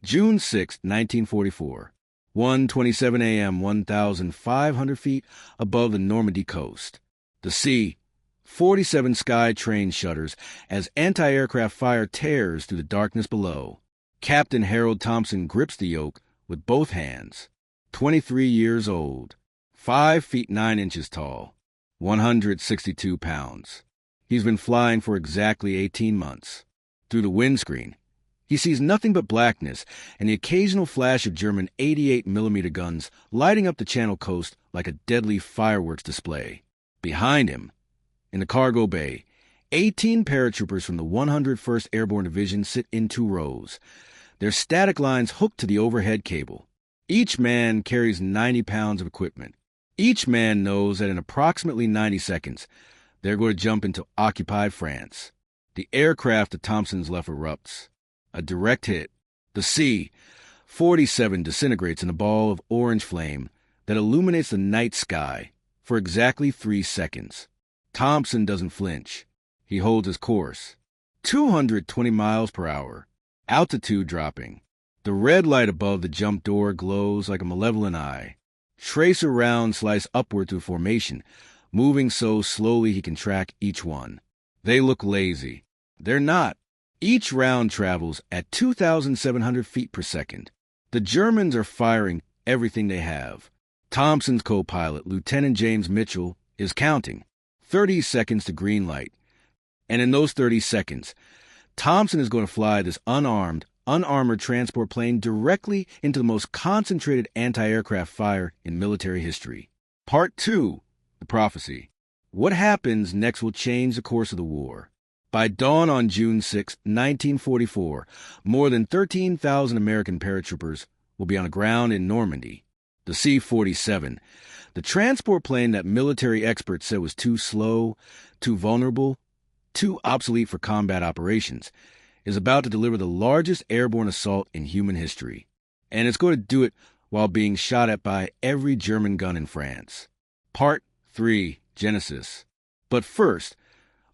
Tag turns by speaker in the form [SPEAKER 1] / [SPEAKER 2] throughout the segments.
[SPEAKER 1] June 6, 1944. 1:27 a.m., 1,500 feet above the Normandy coast. The C-47 Sky train shudders as anti-aircraft fire tears through the darkness below. Captain Harold Thompson grips the yoke with both hands. 23 years old, 5 feet 9 inches tall, 162 pounds. He's been flying for exactly 18 months. Through the windscreen, he sees nothing but blackness and the occasional flash of German 88mm guns lighting up the Channel coast like a deadly fireworks display. Behind him, in the cargo bay, 18 paratroopers from the 101st Airborne Division sit in 2 rows, their static lines hooked to the overhead cable. Each man carries 90 pounds of equipment. Each man knows that in approximately 90 seconds, they're going to jump into occupied France. The aircraft that Thompson's left erupts. A direct hit. The C-47 disintegrates in a ball of orange flame that illuminates the night sky for exactly 3 seconds. Thompson doesn't flinch. He holds his course. 220 miles per hour. Altitude dropping. The red light above the jump door glows like a malevolent eye. Tracer rounds slice upward through formation, moving so slowly he can track each one. They look lazy. They're not. Each round travels at 2,700 feet per second. The Germans are firing everything they have. Thompson's co-pilot, Lieutenant James Mitchell, is counting. 30 seconds to green light. And in those 30 seconds, Thompson is going to fly this unarmored transport plane directly into the most concentrated anti-aircraft fire in military history. Part 2, the prophecy. What happens next will change the course of the war. By dawn on June 6, 1944, more than 13,000 American paratroopers will be on the ground in Normandy. The C-47, the transport plane that military experts said was too slow, too vulnerable, too obsolete for combat operations, is about to deliver the largest airborne assault in human history. And it's going to do it while being shot at by every German gun in France. Part 3, Genesis. But first,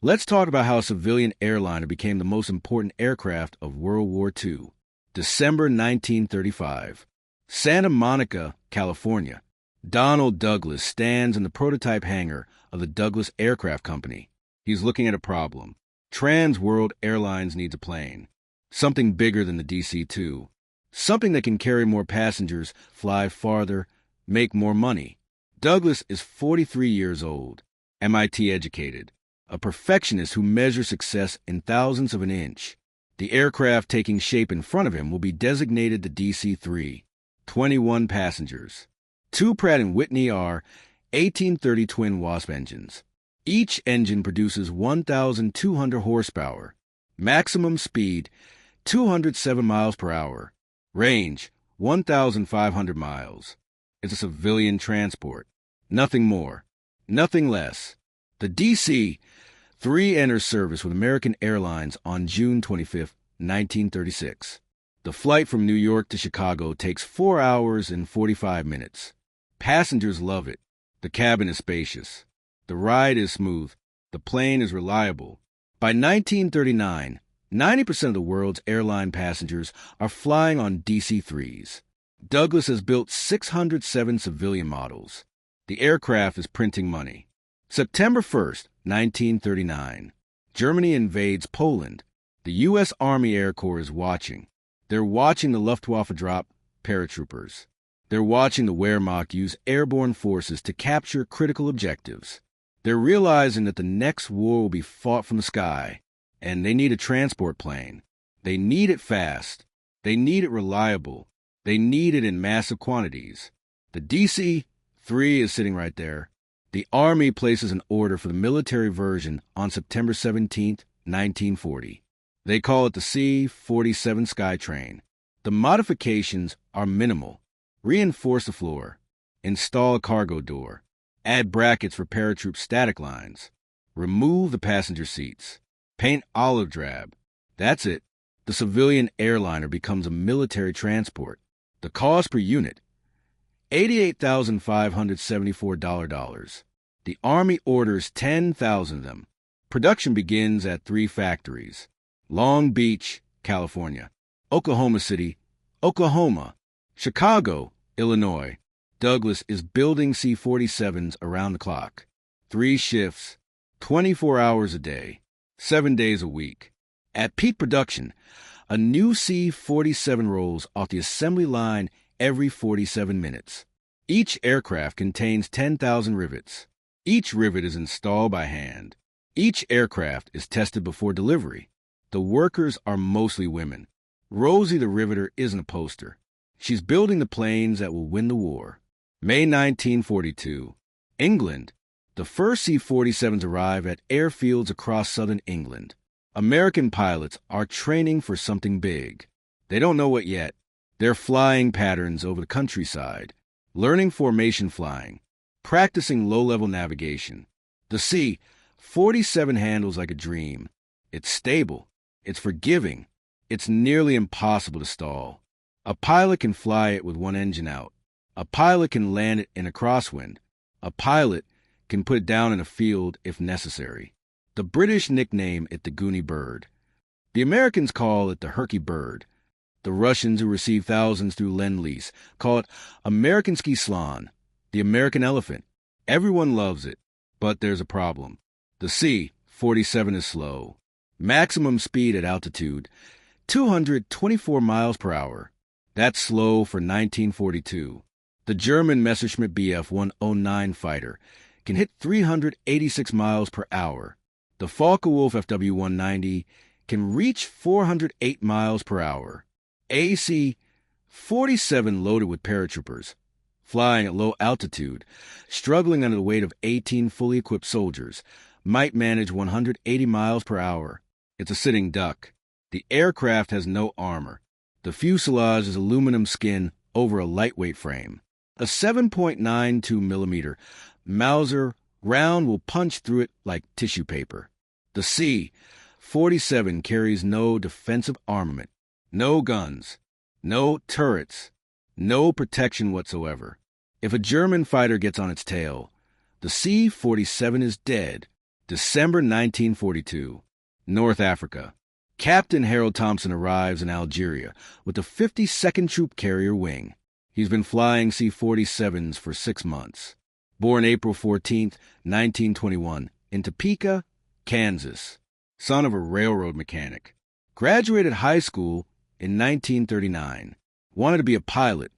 [SPEAKER 1] let's talk about how a civilian airliner became the most important aircraft of World War II. December 1935. Santa Monica, California. Donald Douglas stands in the prototype hangar of the Douglas Aircraft Company. He's looking at a problem. Trans World Airlines needs a plane. Something bigger than the DC-2. Something that can carry more passengers, fly farther, make more money. Douglas is 43 years old, MIT educated, a perfectionist who measures success in thousandths of an inch. The aircraft taking shape in front of him will be designated the DC-3. 21 passengers. 2 Pratt & Whitney are 1830 twin Wasp engines. Each engine produces 1,200 horsepower. Maximum speed, 207 miles per hour. Range, 1,500 miles. It's a civilian transport. Nothing more. Nothing less. The DC-3 enters service with American Airlines on June 25, 1936. The flight from New York to Chicago takes 4 hours and 45 minutes. Passengers love it. The cabin is spacious. The ride is smooth. The plane is reliable. By 1939, 90% of the world's airline passengers are flying on DC-3s. Douglas has built 607 civilian models. The aircraft is printing money. September 1st, 1939. Germany invades Poland. The U.S. Army Air Corps is watching. They're watching the Luftwaffe drop paratroopers. They're watching the Wehrmacht use airborne forces to capture critical objectives. They're realizing that the next war will be fought from the sky, and they need a transport plane. They need it fast. They need it reliable. They need it in massive quantities. The DC-3 is sitting right there. The Army places an order for the military version on September 17, 1940. They call it the C-47 Skytrain. The modifications are minimal. Reinforce the floor. Install a cargo door. Add brackets for paratroop static lines. Remove the passenger seats. Paint olive drab. That's it. The civilian airliner becomes a military transport. The cost per unit, $88,574. The Army orders 10,000 of them. Production begins at 3 factories: Long Beach, California; Oklahoma City; Oklahoma, Chicago, Illinois. Douglas is building C-47s around the clock. 3 shifts, 24 hours a day, 7 days a week. At peak production, a new C-47 rolls off the assembly line every 47 minutes. Each aircraft contains 10,000 rivets. Each rivet is installed by hand. Each aircraft is tested before delivery. The workers are mostly women. Rosie the Riveter isn't a poster. She's building the planes that will win the war. May 1942. England. The first C-47s arrive at airfields across southern England. American pilots are training for something big. They don't know what yet. They're flying patterns over the countryside, learning formation flying, practicing low-level navigation. The C-47 handles like a dream. It's stable. It's forgiving. It's nearly impossible to stall. A pilot can fly it with one engine out. A pilot can land it in a crosswind. A pilot can put it down in a field if necessary. The British nickname it the Goonie Bird. The Americans call it the Herky Bird. The Russians, who receive thousands through Lend-Lease, call it American Ski Slan, the American Elephant. Everyone loves it, but there's a problem. The C-47 is slow. Maximum speed at altitude, 224 miles per hour. That's slow for 1942. The German Messerschmitt Bf 109 fighter can hit 386 miles per hour. The Focke-Wulf FW-190 can reach 408 miles per hour. AC-47 loaded with paratroopers, flying at low altitude, struggling under the weight of 18 fully equipped soldiers, might manage 180 miles per hour. It's a sitting duck. The aircraft has no armor. The fuselage is aluminum skin over a lightweight frame. A 7.92 millimeter Mauser round will punch through it like tissue paper. The C-47 carries no defensive armament, no guns, no turrets, no protection whatsoever. If a German fighter gets on its tail, the C-47 is dead. December 1942. North Africa. Captain Harold Thompson arrives in Algeria with the 52nd Troop Carrier Wing. He's been flying C-47s for 6 months. Born April 14, 1921, in Topeka, Kansas. Son of a railroad mechanic. Graduated high school in 1939. Wanted to be a pilot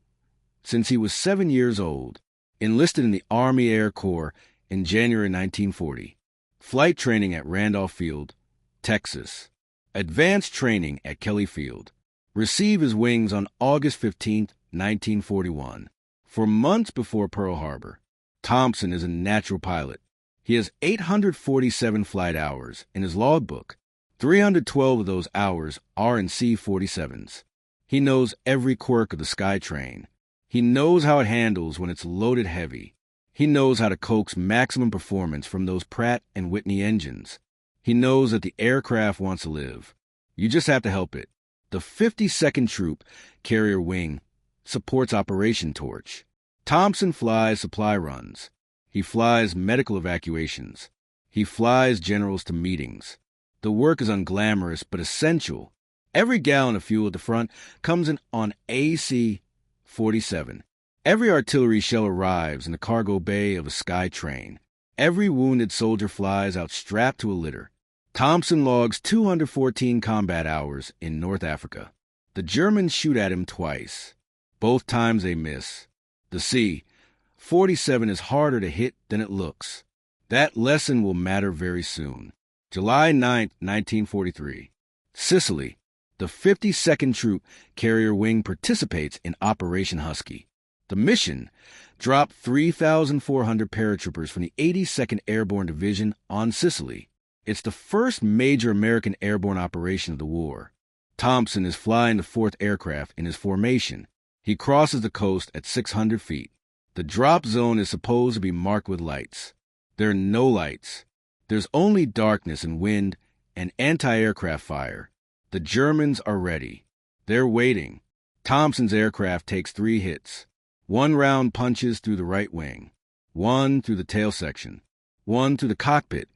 [SPEAKER 1] since he was 7 years old. Enlisted in the Army Air Corps in January 1940. Flight training at Randolph Field, Texas. Advanced training at Kelly Field. Received his wings on August 15, 1941. For months before Pearl Harbor, Thompson is a natural pilot. He has 847 flight hours in his logbook. 312 of those hours are in C-47s. He knows every quirk of the SkyTrain. He knows how it handles when it's loaded heavy. He knows how to coax maximum performance from those Pratt and Whitney engines. He knows that the aircraft wants to live. You just have to help it. The 52nd Troop Carrier Wing supports Operation Torch. Thompson flies supply runs. He flies medical evacuations. He flies generals to meetings. The work is unglamorous but essential. Every gallon of fuel at the front comes in on AC-47. Every artillery shell arrives in the cargo bay of a SkyTrain. Every wounded soldier flies out strapped to a litter. Thompson logs 214 combat hours in North Africa. The Germans shoot at him twice. Both times they miss. The C-47 is harder to hit than it looks. That lesson will matter very soon. July 9, 1943. Sicily. The 52nd Troop Carrier Wing participates in Operation Husky. The mission dropped 3,400 paratroopers from the 82nd Airborne Division on Sicily. It's the first major American airborne operation of the war. Thompson is flying the 4th aircraft in his formation. He crosses the coast at 600 feet. The drop zone is supposed to be marked with lights. There are no lights. There's only darkness and wind and anti-aircraft fire. The Germans are ready. They're waiting. Thompson's aircraft takes 3 hits. 1 round punches through the right wing, 1 through the tail section, 1 through the cockpit,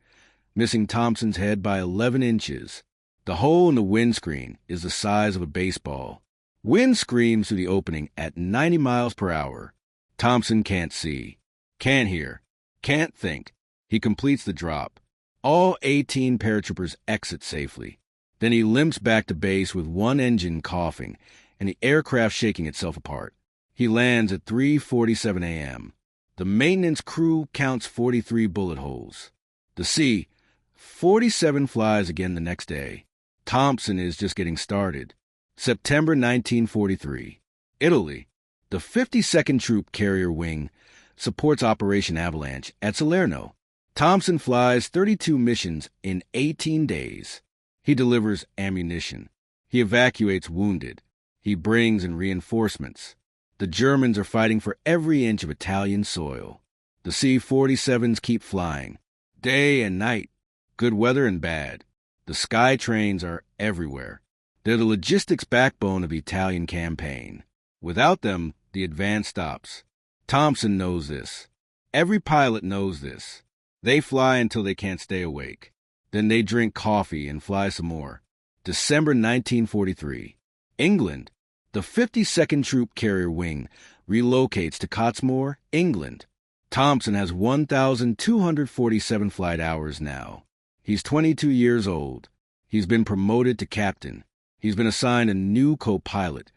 [SPEAKER 1] missing Thompson's head by 11 inches. The hole in the windscreen is the size of a baseball. Wind screams through the opening at 90 miles per hour. Thompson can't see, can't hear, can't think. He completes the drop. All 18 paratroopers exit safely. Then he limps back to base with one engine coughing and the aircraft shaking itself apart. He lands at 3:47 a.m. The maintenance crew counts 43 bullet holes. The C-47 flies again the next day. Thompson is just getting started. September 1943. Italy. The 52nd Troop Carrier Wing supports Operation Avalanche at Salerno. Thompson flies 32 missions in 18 days. He delivers ammunition. He evacuates wounded. He brings in reinforcements. The Germans are fighting for every inch of Italian soil. The C-47s keep flying, day and night, good weather and bad. The sky trains are everywhere. They're the logistics backbone of the Italian campaign. Without them, the advance stops. Thompson knows this. Every pilot knows this. They fly until they can't stay awake. Then they drink coffee and fly some more. December 1943. England. The 52nd Troop Carrier Wing relocates to Cottesmore, England. Thompson has 1,247 flight hours now. He's 22 years old. He's been promoted to captain. He's been assigned a new co-pilot,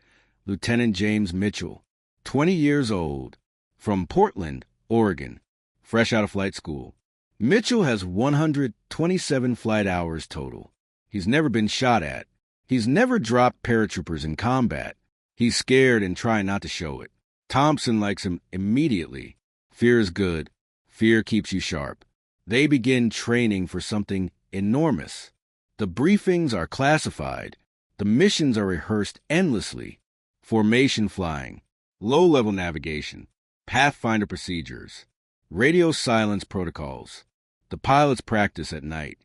[SPEAKER 1] Lieutenant James Mitchell, 20 years old, from Portland, Oregon, fresh out of flight school. Mitchell has 127 flight hours total. He's never been shot at. He's never dropped paratroopers in combat. He's scared and trying not to show it. Thompson likes him immediately. Fear is good. Fear keeps you sharp. They begin training for something enormous. The briefings are classified. The missions are rehearsed endlessly. Formation flying, low-level navigation, pathfinder procedures, radio silence protocols. The pilots practice at night.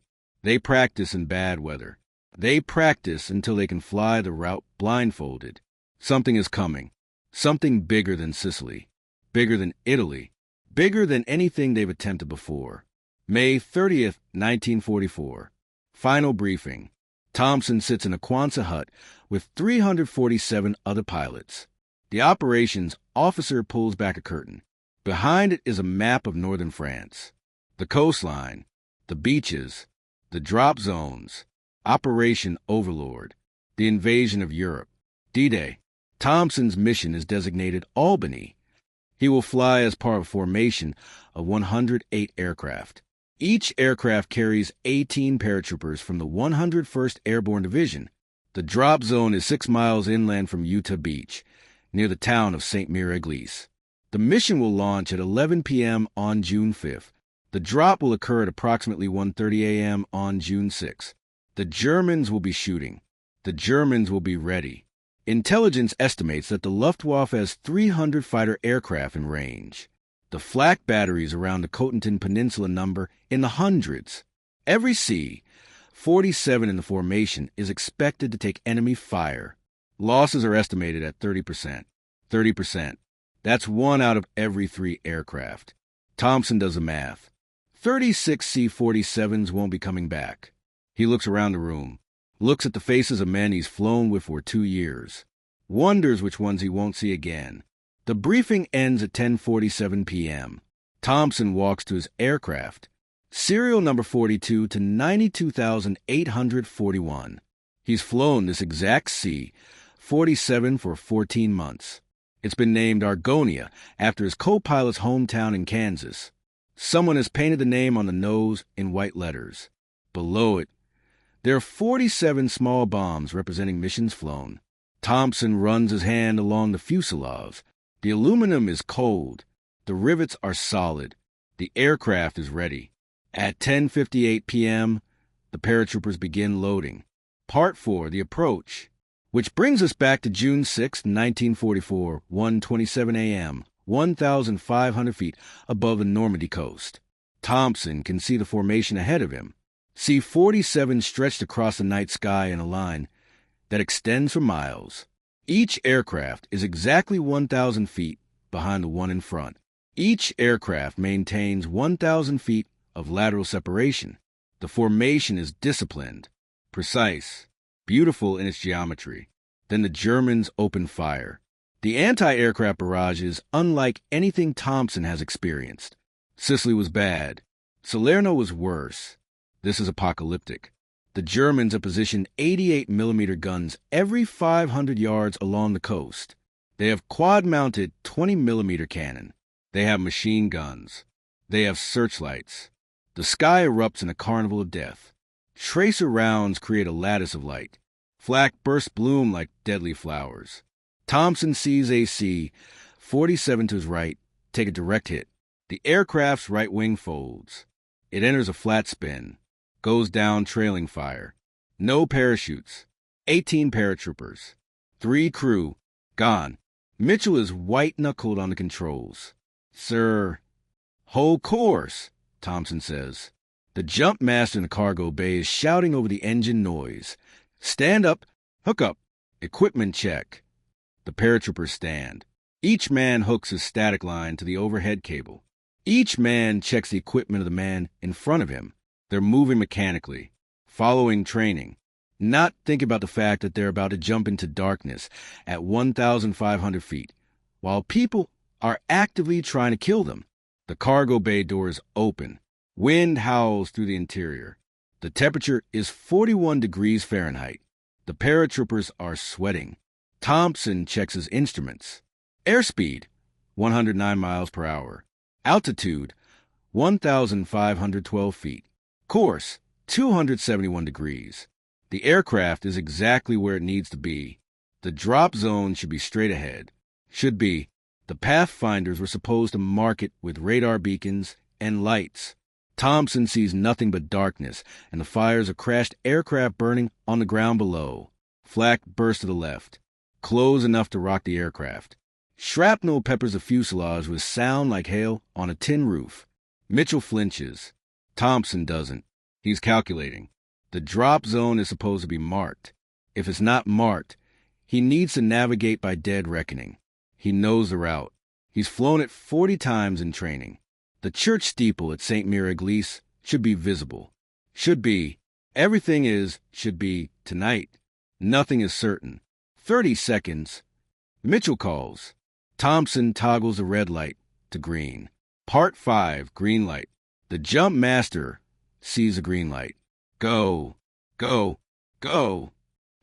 [SPEAKER 1] They practice in bad weather. They practice until they can fly the route blindfolded. Something is coming. Something bigger than Sicily. Bigger than Italy. Bigger than anything they've attempted before. May 30th, 1944. Final briefing. Thompson sits in a Quonset hut with 347 other pilots. The operations officer pulls back a curtain. Behind it is a map of northern France. The coastline, the beaches, the drop zones, Operation Overlord, the invasion of Europe, D-Day. Thompson's mission is designated Albany. He will fly as part of a formation of 108 aircraft. Each aircraft carries 18 paratroopers from the 101st Airborne Division. The drop zone is 6 miles inland from Utah Beach, near the town of St. Mire-Église. The mission will launch at 11 p.m. on June 5th. The drop will occur at approximately 1:30 a.m. on June 6th. The Germans will be shooting. The Germans will be ready. Intelligence estimates that the Luftwaffe has 300 fighter aircraft in range. The flak batteries around the Cotentin Peninsula number in the hundreds. Every C-47 in the formation is expected to take enemy fire. Losses are estimated at 30%. 30%. That's 1 out of every 3 aircraft. Thompson does the math. 36 C-47s won't be coming back. He looks around the room, looks at the faces of men he's flown with for 2 years, wonders which ones he won't see again. The briefing ends at 10:47 p.m. Thompson walks to his aircraft, serial number 42 to 92,841. He's flown this exact C-47 for 14 months. It's been named Argonia after his co-pilot's hometown in Kansas. Someone has painted the name on the nose in white letters. Below it, there are 47 small bombs representing missions flown. Thompson runs his hand along the fuselage. The aluminum is cold. The rivets are solid. The aircraft is ready. At 10:58 p.m., the paratroopers begin loading. Part 4, the approach. Which brings us back to June 6, 1944, 1:27 a.m., 1,500 feet above the Normandy coast. Thompson can see the formation ahead of him. C-47 stretched across the night sky in a line that extends for miles. Each aircraft is exactly 1,000 feet behind the one in front. Each aircraft maintains 1,000 feet of lateral separation. The formation is disciplined, precise, beautiful in its geometry. Then the Germans open fire. The anti-aircraft barrage is unlike anything Thompson has experienced. Sicily was bad. Salerno was worse. This is apocalyptic. The Germans have positioned 88mm guns every 500 yards along the coast. They have quad-mounted 20mm cannon. They have machine guns. They have searchlights. The sky erupts in a carnival of death. Tracer rounds create a lattice of light. Flak bursts bloom like deadly flowers. Thompson sees a C-47 to his right take a direct hit. The aircraft's right wing folds. It enters a flat spin. Goes down trailing fire. No parachutes. 18 paratroopers. 3 crew. Gone. Mitchell is white-knuckled on the controls. Sir, hold course, Thompson says. The jump master in the cargo bay is shouting over the engine noise. Stand up, hook up, equipment check. The paratroopers stand. Each man hooks his static line to the overhead cable. Each man checks the equipment of the man in front of him. They're moving mechanically, following training, not thinking about the fact that they're about to jump into darkness at 1,500 feet, while people are actively trying to kill them. The cargo bay doors open. Wind howls through the interior. The temperature is 41 degrees Fahrenheit. The paratroopers are sweating. Thompson checks his instruments. Airspeed, 109 miles per hour. Altitude, 1,512 feet. Course, 271 degrees. The aircraft is exactly where it needs to be. The drop zone should be straight ahead. Should be. The pathfinders were supposed to mark it with radar beacons and lights. Thompson sees nothing but darkness and the fires of crashed aircraft burning on the ground below. Flak bursts to the left. Close enough to rock the aircraft. Shrapnel peppers the fuselage with sound like hail on a tin roof. Mitchell flinches. Thompson doesn't. He's calculating. The drop zone is supposed to be marked. If it's not marked, he needs to navigate by dead reckoning. He knows the route. He's flown it 40 times in training. The church steeple at St. Mire-Église should be visible. Should be. Everything should be tonight. Nothing is certain. 30 seconds. Mitchell calls. Thompson toggles the red light to green. Part 5, green light. The jump master sees the green light. Go, go, go.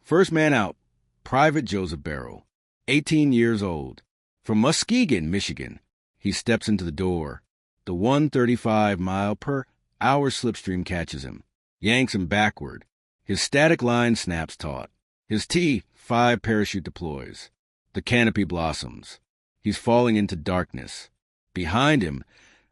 [SPEAKER 1] First man out, Private Joseph Barrow, 18 years old. From Muskegon, Michigan. He steps into the door. The 135-mile-per-hour slipstream catches him, yanks him backward. His static line snaps taut. His T-5 parachute deploys. The canopy blossoms. He's falling into darkness. Behind him,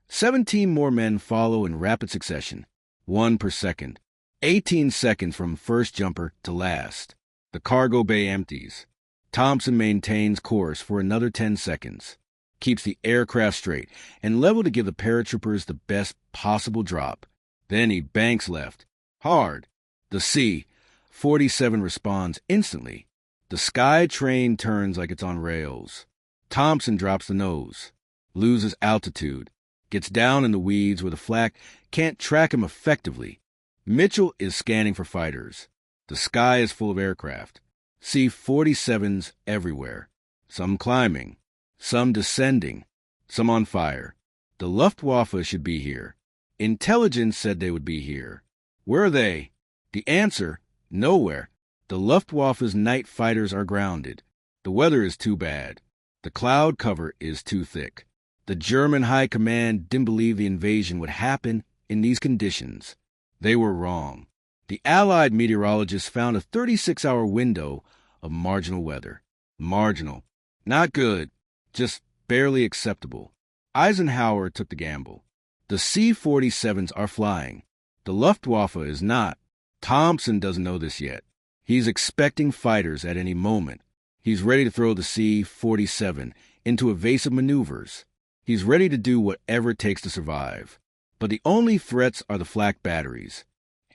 [SPEAKER 1] 17 more men follow in rapid succession, 1 per second. 18 seconds from first jumper to last. The cargo bay empties. Thompson maintains course for another 10 seconds, keeps the aircraft straight and level to give the paratroopers the best possible drop. Then he banks left, hard. The C-47 responds instantly. The sky train turns like it's on rails. Thompson drops the nose, loses altitude, gets down in the weeds where the flak can't track him effectively. Mitchell is scanning for fighters. The sky is full of aircraft. C-47s everywhere. Some climbing, some descending, some on fire. The Luftwaffe should be here. Intelligence said they would be here. Where are they? The answer, nowhere. The Luftwaffe's night fighters are grounded. The weather is too bad. The cloud cover is too thick. The German High Command didn't believe the invasion would happen in these conditions. They were wrong. The Allied meteorologists found a 36-hour window of marginal weather. Marginal. Not good. Just barely acceptable. Eisenhower took the gamble. The C-47s are flying. The Luftwaffe is not. Thompson doesn't know this yet. He's expecting fighters at any moment. He's ready to throw the C-47 into evasive maneuvers. He's ready to do whatever it takes to survive. But the only threats are the flak batteries.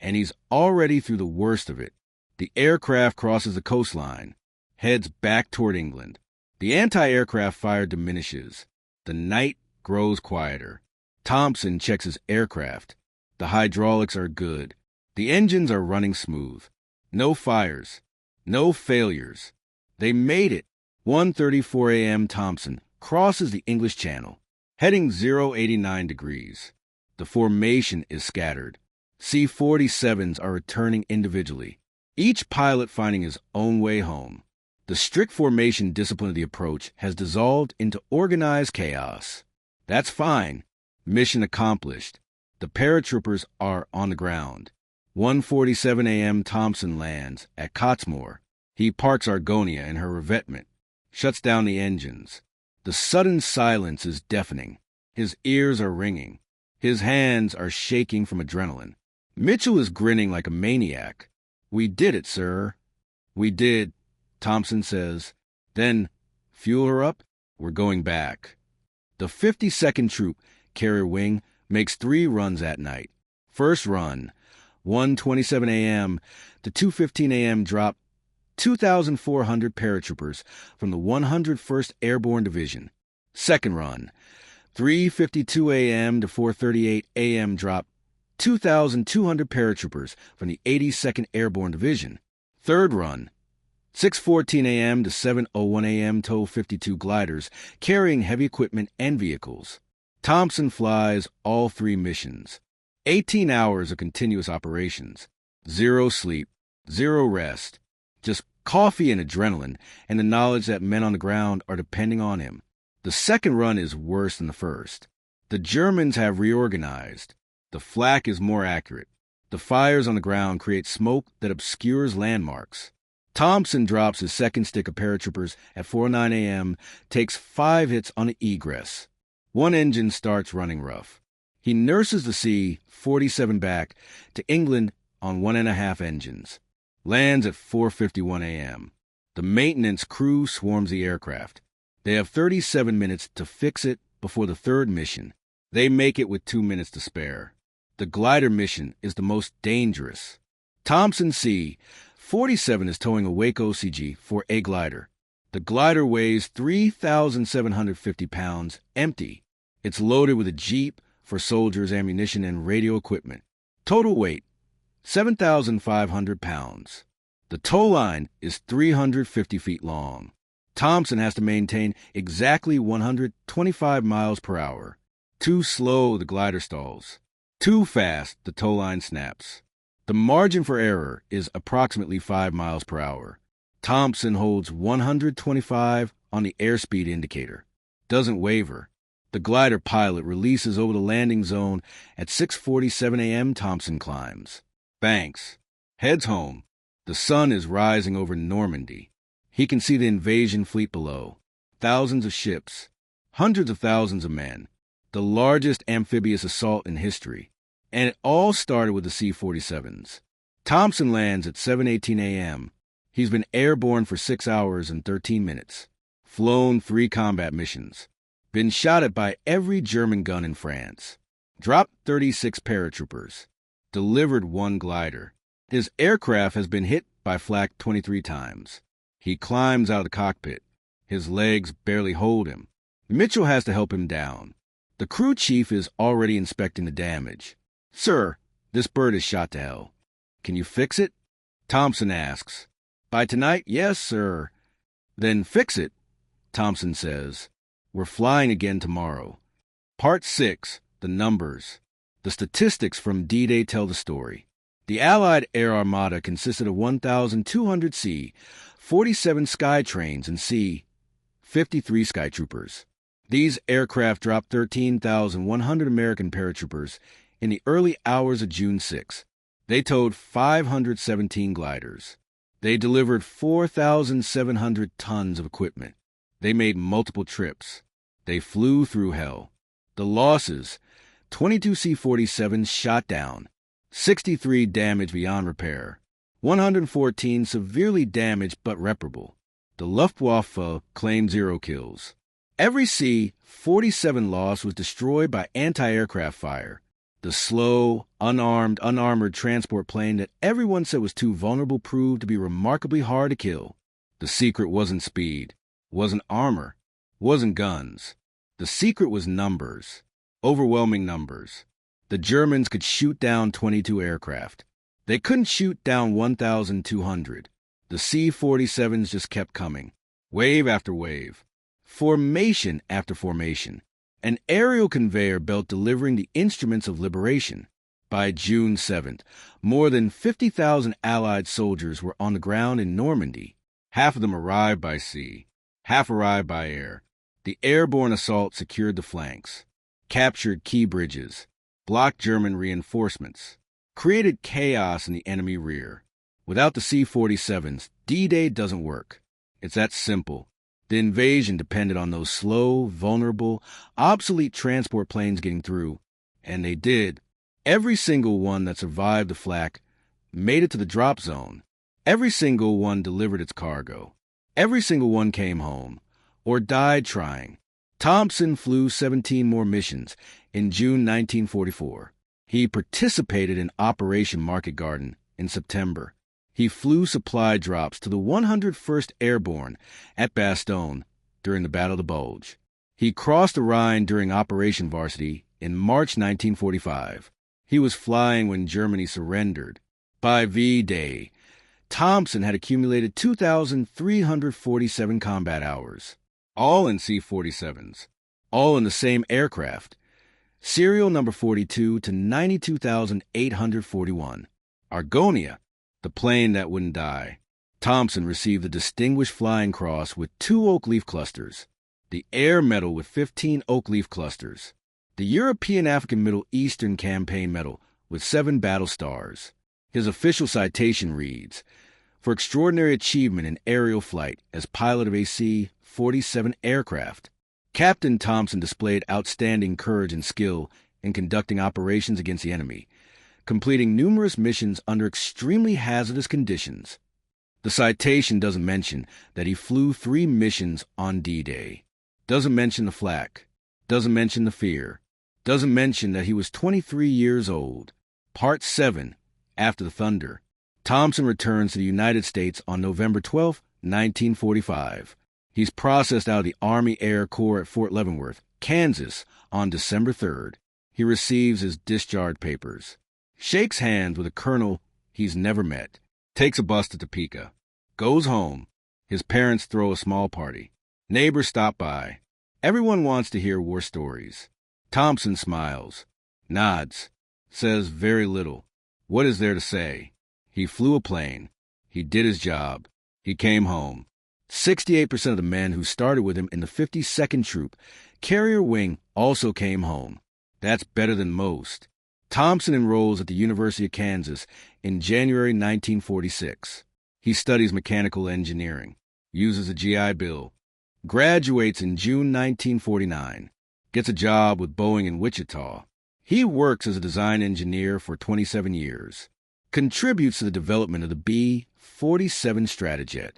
[SPEAKER 1] And he's already through the worst of it. The aircraft crosses the coastline, heads back toward England. The anti-aircraft fire diminishes. The night grows quieter. Thompson checks his aircraft. The hydraulics are good. The engines are running smooth. No fires. No failures. They made it. 1:34 a.m. Thompson crosses the English Channel, heading 089 degrees. The formation is scattered. C-47s are returning individually, each pilot finding his own way home. The strict formation discipline of the approach has dissolved into organized chaos. That's fine. Mission accomplished. The paratroopers are on the ground. 1:47 a.m. Thompson lands at Cottesmore. He parks Argonia in her revetment, shuts down the engines. The sudden silence is deafening. His ears are ringing. His hands are shaking from adrenaline. Mitchell is grinning like a maniac. "We did it, sir." "We did," Thompson says. "Then, fuel her up. We're going back." The 52nd Troop Carrier Wing makes 3 runs at night. First run, 1:27 a.m. to 2:15 a.m. drop 2,400 paratroopers from the 101st Airborne Division. Second run, 3:52 a.m. to 4:38 a.m. drop 2,200 paratroopers from the 82nd Airborne Division. Third run, 6:14 a.m. to 7:01 a.m. tow 52 gliders carrying heavy equipment and vehicles. Thompson flies all 3 missions. 18 hours of continuous operations. 0 sleep, 0 rest. Just coffee and adrenaline and the knowledge that men on the ground are depending on him. The second run is worse than the first. The Germans have reorganized. The flak is more accurate. The fires on the ground create smoke that obscures landmarks. Thompson drops his second stick of paratroopers at 4:09 a.m., takes 5 hits on the egress. 1 engine starts running rough. He nurses the C-47 back to England on 1.5 engines. Lands at 4:51 a.m. The maintenance crew swarms the aircraft. They have 37 minutes to fix it before the third mission. They make it with 2 minutes to spare. The glider mission is the most dangerous. Thompson C-47 is towing a Waco CG for a glider. The glider weighs 3,750 pounds, empty. It's loaded with a jeep for soldiers' ammunition and radio equipment. Total weight, 7,500 pounds. The tow line is 350 feet long. Thompson has to maintain exactly 125 miles per hour. Too slow, the glider stalls. Too fast, the tow line snaps. The margin for error is approximately 5 miles per hour. Thompson holds 125 on the airspeed indicator. Doesn't waver. The glider pilot releases over the landing zone at 6:47 a.m. Thompson climbs. Banks. Heads home. The sun is rising over Normandy. He can see the invasion fleet below. Thousands of ships. Hundreds of thousands of men. The largest amphibious assault in history. And it all started with the C-47s. Thompson lands at 7:18 a.m. He's been airborne for 6 hours and 13 minutes. Flown 3 combat missions. Been shot at by every German gun in France. Dropped 36 paratroopers. Delivered 1 glider. His aircraft has been hit by flak 23 times. He climbs out of the cockpit. His legs barely hold him. Mitchell has to help him down. The crew chief is already inspecting the damage. "Sir, this bird is shot to hell. Can you fix it?" Thompson asks. "By tonight, yes, sir." "Then fix it," Thompson says. "We're flying again tomorrow." Part 6, The Numbers. The statistics from D-Day tell the story. The Allied Air Armada consisted of 1,200 C-47 Skytrains and C-53 Skytroopers. These aircraft dropped 13,100 American paratroopers in the early hours of June 6. They towed 517 gliders. They delivered 4,700 tons of equipment. They made multiple trips. They flew through hell. The losses: 22 C-47s shot down, 63 damaged beyond repair, 114 severely damaged but reparable. The Luftwaffe claimed 0 kills. Every C-47 loss was destroyed by anti-aircraft fire. The slow, unarmored transport plane that everyone said was too vulnerable proved to be remarkably hard to kill. The secret wasn't speed, wasn't armor, wasn't guns. The secret was numbers, overwhelming numbers. The Germans could shoot down 22 aircraft. They couldn't shoot down 1,200. The C-47s just kept coming, wave after wave, formation after formation, an aerial conveyor belt delivering the instruments of liberation. By June 7th, more than 50,000 Allied soldiers were on the ground in Normandy. Half of them arrived by sea, half arrived by air. The airborne assault secured the flanks, captured key bridges, blocked German reinforcements, created chaos in the enemy rear. Without the C-47s, D-Day doesn't work. It's that simple. The invasion depended on those slow, vulnerable, obsolete transport planes getting through. And they did. Every single one that survived the flak made it to the drop zone. Every single one delivered its cargo. Every single one came home, or died trying. Thompson flew 17 more missions in June 1944. He participated in Operation Market Garden in September. He flew supply drops to the 101st Airborne at Bastogne during the Battle of the Bulge. He crossed the Rhine during Operation Varsity in March 1945. He was flying when Germany surrendered. By V-Day, Thompson had accumulated 2,347 combat hours, all in C-47s, all in the same aircraft. Serial number 42 to 92,841. Argonia, the plane that wouldn't die. Thompson received the Distinguished Flying Cross with 2 oak leaf clusters, the Air Medal with 15 oak leaf clusters, the European African Middle Eastern Campaign Medal with 7 battle stars. His official citation reads, "For extraordinary achievement in aerial flight as pilot of a C-47 aircraft, Captain Thompson displayed outstanding courage and skill in conducting operations against the enemy, completing numerous missions under extremely hazardous conditions." The citation doesn't mention that he flew 3 missions on D-Day, doesn't mention the flak, doesn't mention the fear, doesn't mention that he was 23 years old. Part 7, After the Thunder. Thompson returns to the United States on November 12, 1945. He's processed out of the Army Air Corps at Fort Leavenworth, Kansas, on December 3rd. He receives his discharge papers, shakes hands with a colonel he's never met, takes a bus to Topeka, goes home. His parents throw a small party. Neighbors stop by. Everyone wants to hear war stories. Thompson smiles, nods, says very little. What is there to say? He flew a plane. He did his job. He came home. 68% of the men who started with him in the 52nd Troop Carrier Wing also came home. That's better than most. Thompson enrolls at the University of Kansas in January 1946. He studies mechanical engineering, uses a GI Bill, graduates in June 1949, gets a job with Boeing in Wichita. He works as a design engineer for 27 years, contributes to the development of the B-47 Stratojet,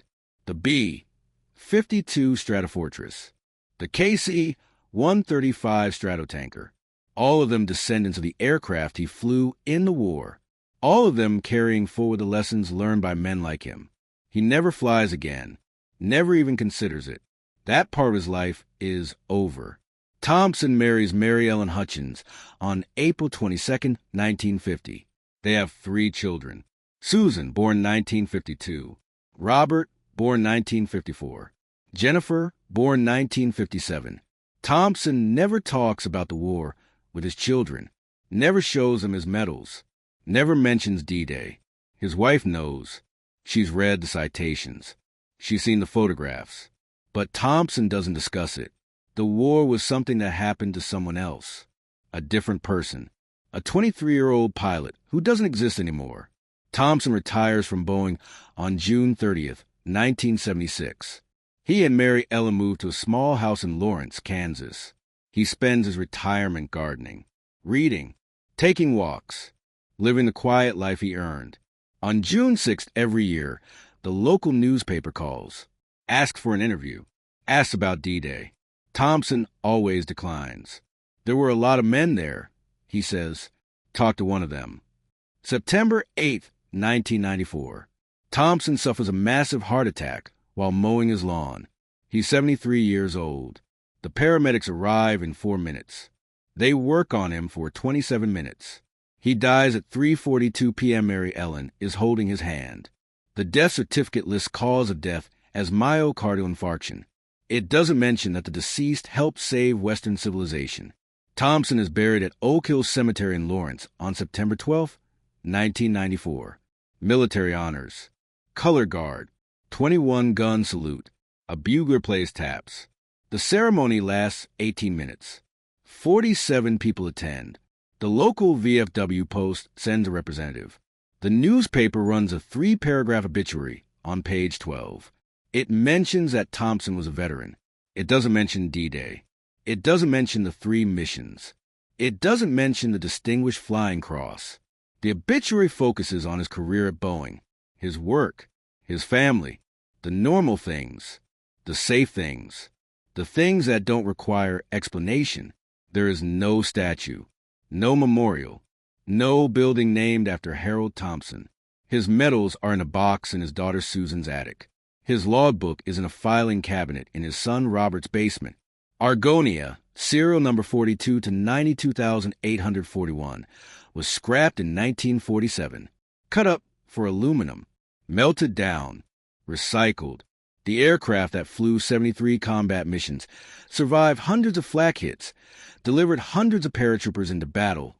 [SPEAKER 1] the B-52 Stratofortress, the KC-135 Stratotanker, all of them descendants of the aircraft he flew in the war, all of them carrying forward the lessons learned by men like him. He never flies again, never even considers it. That part of his life is over. Thompson marries Mary Ellen Hutchins on April 22, 1950. They have 3 children. Susan, born 1952. Robert, born 1954. Jennifer, born 1957. Thompson never talks about the war with his children, never shows them his medals, never mentions D-Day. His wife knows. She's read the citations. She's seen the photographs. But Thompson doesn't discuss it. The war was something that happened to someone else, a different person, a 23-year-old pilot who doesn't exist anymore. Thompson retires from Boeing on June 30th, 1976. He and Mary Ellen moved to a small house in Lawrence, Kansas. He spends his retirement gardening, reading, taking walks, living the quiet life he earned. On June 6th every year, the local newspaper calls, asks for an interview, asks about D-Day. Thompson always declines. There were a lot of men there, he says. Talk to one of them. September 8th, 1994. Thompson suffers a massive heart attack while mowing his lawn. He's 73 years old. The paramedics arrive in 4 minutes. They work on him for 27 minutes. He dies at 3:42 p.m. Mary Ellen is holding his hand. The death certificate lists cause of death as myocardial infarction. It doesn't mention that the deceased helped save Western civilization. Thompson is buried at Oak Hill Cemetery in Lawrence on September 12, 1994. Military honors. Color Guard. 21-gun salute. A bugler plays taps. The ceremony lasts 18 minutes. 47 people attend. The local VFW post sends a representative. The newspaper runs a 3-paragraph obituary on page 12. It mentions that Thompson was a veteran. It doesn't mention D-Day. It doesn't mention the 3 missions. It doesn't mention the Distinguished Flying Cross. The obituary focuses on his career at Boeing, his work, his family, the normal things, the safe things, the things that don't require explanation. There is no statue, no memorial, no building named after Harold Thompson. His medals are in a box in his daughter Susan's attic. His logbook is in a filing cabinet in his son Robert's basement. Argonia, serial number 42 to 92,841, was scrapped in 1947, cut up for aluminum, melted down, recycled. The aircraft that flew 73 combat missions survived hundreds of flak hits, delivered hundreds of paratroopers into battle,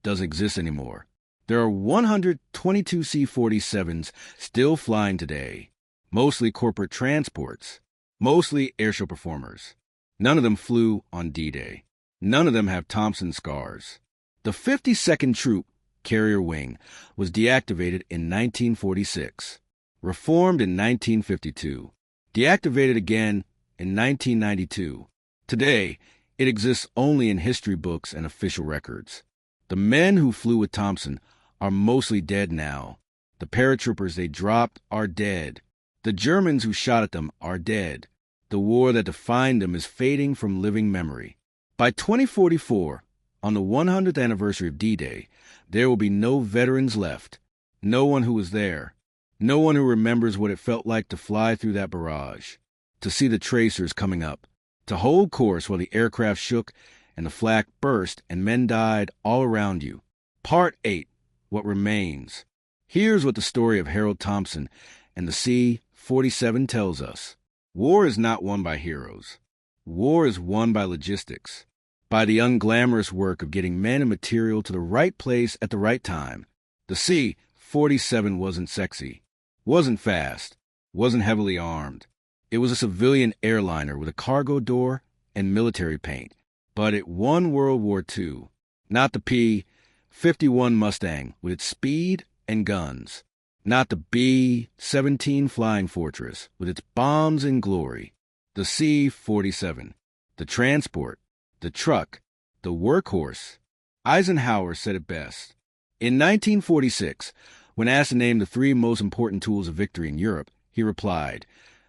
[SPEAKER 1] doesn't exist anymore. There are 122 C-47s still flying today, mostly corporate transports, mostly airshow performers. None of them flew on D-Day. None of them have Thompson scars. The 52nd Troop Carrier Wing was deactivated in 1946, reformed in 1952, deactivated again in 1992. Today, it exists only in history books and official records. The men who flew with Thompson are mostly dead now. The paratroopers they dropped are dead. The Germans who shot at them are dead. The war that defined them is fading from living memory. By 2044, on the 100th anniversary of D-Day, there will be no veterans left, no one who was there, no one who remembers what it felt like to fly through that barrage, to see the tracers coming up, to hold course while the aircraft shook and the flak burst and men died all around you. Part 8, What Remains. Here's what the story of Harold Thompson and the C-47 tells us. War is not won by heroes. War is won by logistics, by the unglamorous work of getting men and material to the right place at the right time. The C-47 wasn't sexy, wasn't fast, wasn't heavily armed. It was a civilian airliner with a cargo door and military paint, but it won World War II, not the P-51 Mustang with its speed and guns. Not the B-17 Flying Fortress with its bombs and glory. The C-47, the transport, the truck, the workhorse. Eisenhower said it best. In 1946, when asked to name the 3 most important tools of victory in Europe, he replied,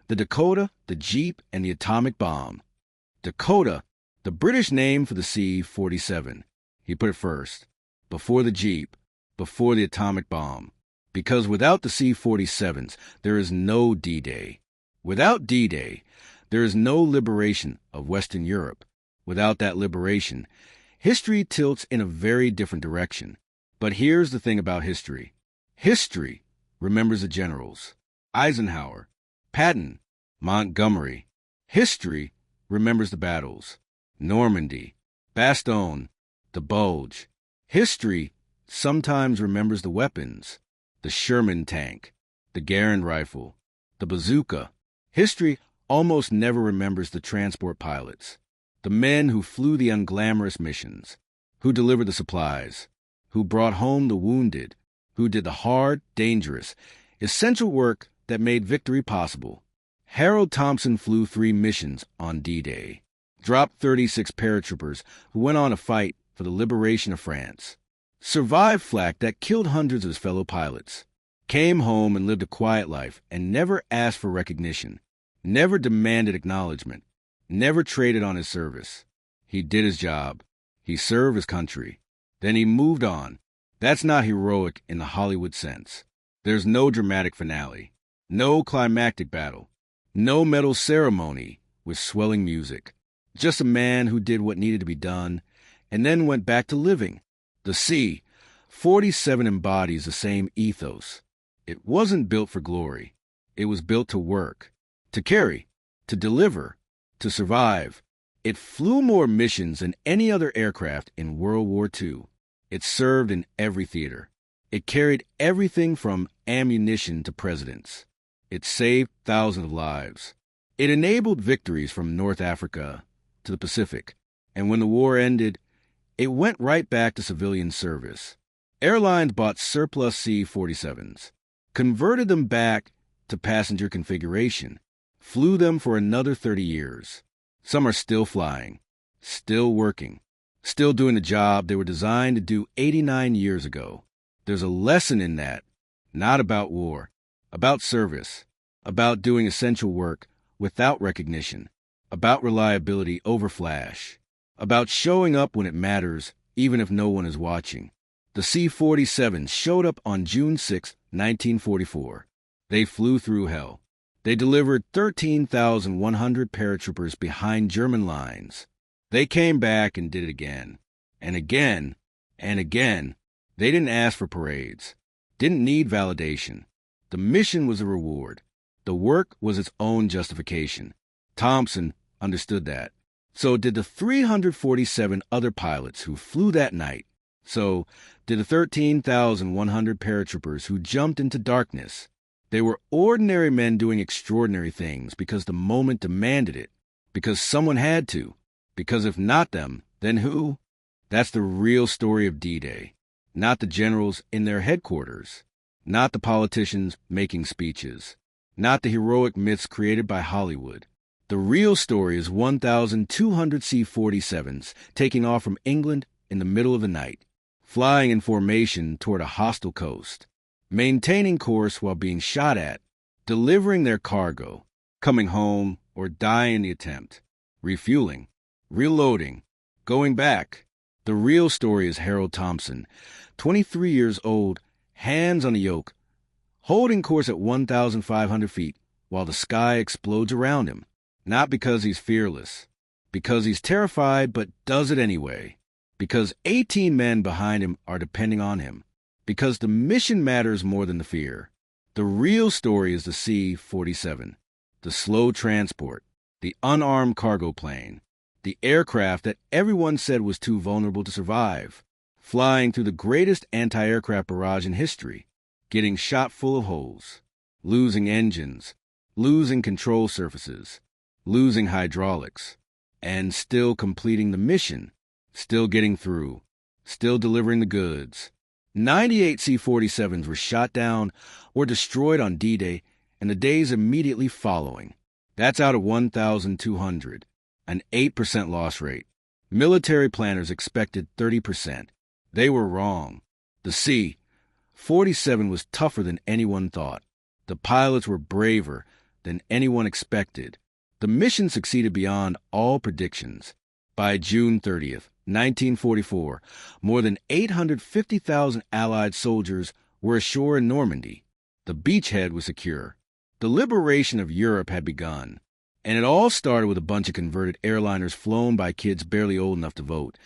[SPEAKER 1] the Dakota, the Jeep, and the atomic bomb. Dakota, the British name for the C-47. He put it first, before the Jeep, before the atomic bomb. Because without the C-47s, there is no D-Day. Without D-Day, there is no liberation of Western Europe. Without that liberation, history tilts in a very different direction. But here's the thing about history. History remembers the generals. Eisenhower, Patton, Montgomery. History remembers the battles. Normandy, Bastogne, the Bulge. History sometimes remembers the weapons. The Sherman tank, the Garand rifle, the bazooka. History almost never remembers the transport pilots, the men who flew the unglamorous missions, who delivered the supplies, who brought home the wounded, who did the hard, dangerous, essential work that made victory possible. Harold Thompson flew 3 missions on D-Day, dropped 36 paratroopers who went on to fight for the liberation of France, survived flak that killed hundreds of his fellow pilots, came home and lived a quiet life and never asked for recognition, never demanded acknowledgement, never traded on his service. He did his job. He served his country. Then he moved on. That's not heroic in the Hollywood sense. There's no dramatic finale, no climactic battle, no medal ceremony with swelling music. Just a man who did what needed to be done and then went back to living. The C-47 embodies the same ethos. It wasn't built for glory. It was built to work, to carry, to deliver, to survive. It flew more missions than any other aircraft in World War II. It served in every theater. It carried everything from ammunition to presidents. It saved thousands of lives. It enabled victories from North Africa to the Pacific. And when the war ended, it went right back to civilian service. Airlines bought surplus C-47s, converted them back to passenger configuration, flew them for another 30 years. Some are still flying, still working, still doing the job they were designed to do 89 years ago. There's a lesson in that, not about war, about service, about doing essential work without recognition, about reliability over flash, about showing up when it matters, even if no one is watching. The C-47 showed up on June 6, 1944. They flew through hell. They delivered 13,100 paratroopers behind German lines. They came back and did it again, and again, and again. They didn't ask for parades, didn't need validation. The mission was a reward. The work was its own justification. Thompson understood that. So did the 347 other pilots who flew that night. So did the 13,100 paratroopers who jumped into darkness. They were ordinary men doing extraordinary things because the moment demanded it, because someone had to, because if not them, then who? That's the real story of D-Day. Not the generals in their headquarters, not the politicians making speeches, not the heroic myths created by Hollywood. The real story is 1,200 C-47s taking off from England in the middle of the night, flying in formation toward a hostile coast, maintaining course while being shot at, delivering their cargo, coming home or dying in the attempt, refueling, reloading, going back. The real story is Harold Thompson, 23 years old, hands on the yoke, holding course at 1,500 feet while the sky explodes around him. Not because he's fearless, because he's terrified but does it anyway, because 18 men behind him are depending on him, because the mission matters more than the fear. The real story is the C-47, the slow transport, the unarmed cargo plane, the aircraft that everyone said was too vulnerable to survive, flying through the greatest anti-aircraft barrage in history, getting shot full of holes, losing engines, losing control surfaces, losing hydraulics, and still completing the mission, still getting through, still delivering the goods. 98 C-47s were shot down or destroyed on D-Day and the days immediately following. That's out of 1,200, an 8% loss rate. Military planners expected 30%. They were wrong. The C-47 was tougher than anyone thought. The pilots were braver than anyone expected. The mission succeeded beyond all predictions. By June 30th, 1944, more than 850,000 Allied soldiers were ashore in Normandy. The beachhead was secure. The liberation of Europe had begun. And it all started with a bunch of converted airliners flown by kids barely old enough to vote,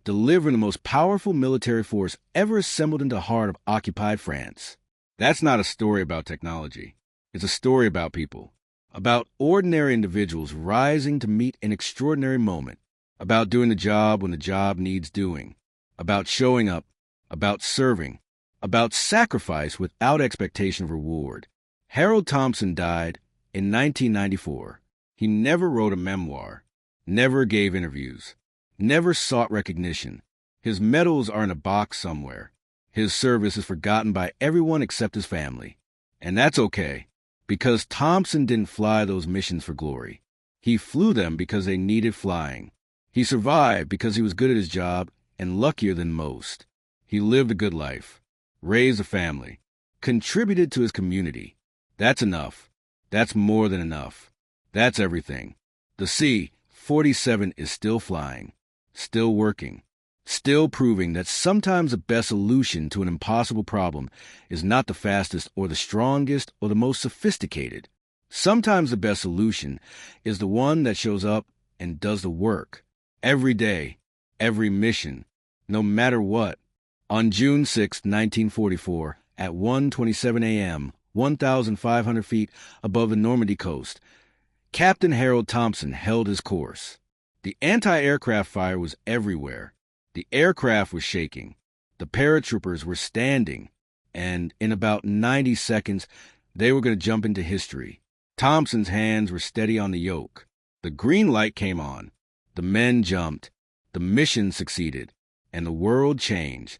[SPEAKER 1] delivering the most powerful military force ever assembled into the heart of occupied France. That's not a story about technology. It's a story about people. About ordinary individuals rising to meet an extraordinary moment, about doing the job when the job needs doing, about showing up, about serving, about sacrifice without expectation of reward. Harold Thompson died in 1994. He never wrote a memoir, never gave interviews, never sought recognition. His medals are in a box somewhere. His service is forgotten by everyone except his family. And that's okay. Because Thompson didn't fly those missions for glory. He flew them because they needed flying. He survived because he was good at his job and luckier than most. He lived a good life, raised a family, contributed to his community. That's enough. That's more than enough. That's everything. The C-47 is still flying, still working, still proving that sometimes the best solution to an impossible problem is not the fastest or the strongest or the most sophisticated. Sometimes the best solution is the one that shows up and does the work. Every day, every mission, no matter what. On June 6, 1944, at 1:27 a.m., 1,500 feet above the Normandy coast. Captain Harold Thompson held his course. The anti-aircraft fire was everywhere. The aircraft was shaking. The paratroopers were standing. And in about 90 seconds, they were going to jump into history. Thompson's hands were steady on the yoke. The green light came on. The men jumped. The mission succeeded. And the world changed.